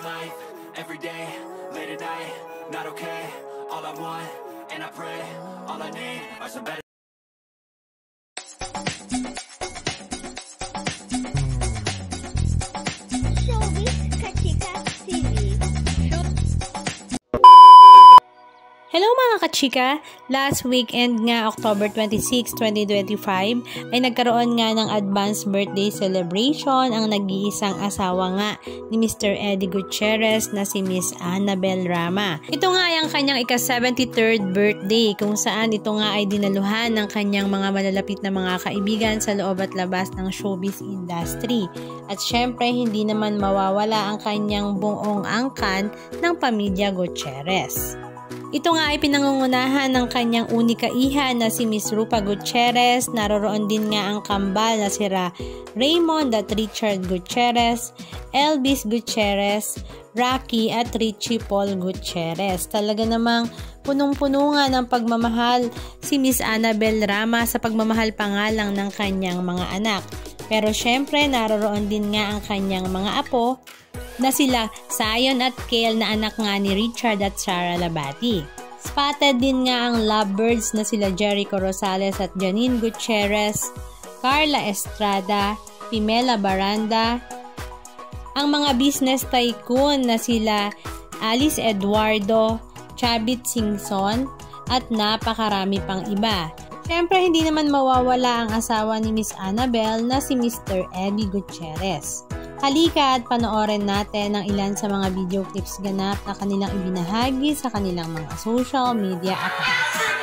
life, every day, late at night, not okay. All I want, and I pray, all I need are some better. Hello mga kachika! Last weekend nga, October 26, 2025, ay nagkaroon nga ng advance birthday celebration ang nag-iisang asawa nga ni Mr. Eddie Gutierrez na si Miss Annabel Rama. Ito nga ay ang kanyang ika-73rd birthday kung saan ito nga ay dinaluhan ng kanyang mga malalapit na mga kaibigan sa loob at labas ng showbiz industry. At syempre, hindi naman mawawala ang kanyang buong angkan ng pamilya Gutierrez. Ito nga ay pinangungunahan ng kanyang unika iha na si Miss Rupa Gutierrez. Naroroon din nga ang kambal na sira Raymond at Richard Gutierrez, Elvis Gutierrez, Rocky at Richie Paul Gutierrez. Talaga namang punong-puno nga ng pagmamahal si Miss Annabel Rama sa pagmamahal pa nga lang ng kanyang mga anak. Pero syempre naroroon din nga ang kanyang mga apo na sila Zion at Kale na anak nga ni Richard at Sarah Labati. Spotted din nga ang lovebirds na sila Jericho Rosales at Janine Gutierrez, Carla Estrada, Pimela Baranda, ang mga business tycoon na sila Alice Eduardo, Chavit Singson at napakarami pang iba. Siyempre, hindi naman mawawala ang asawa ni Miss Annabel na si Mr. Eddie Gutierrez. Halika at panoorin natin ang ilan sa mga video clips ganap na kanilang ibinahagi sa kanilang mga social media accounts.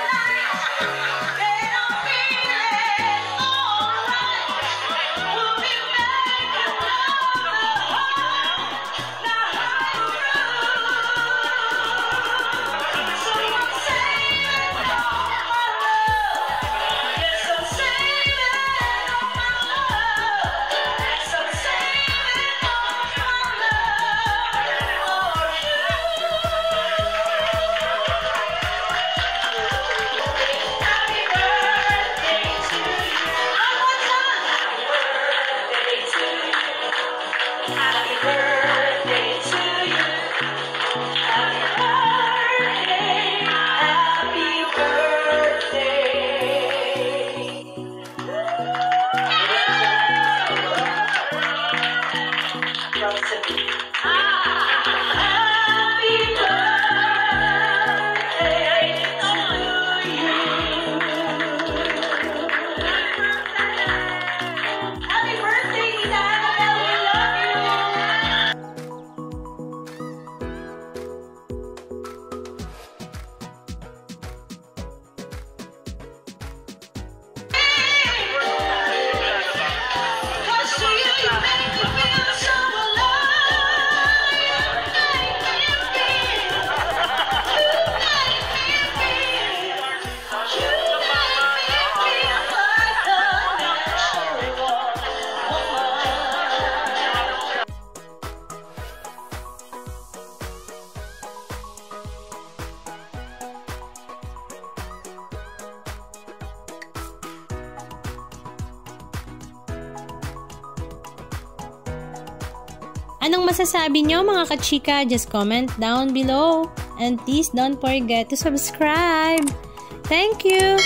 Anong masasabi nyo mga kachika? Just comment down below. And please don't forget to subscribe. Thank you!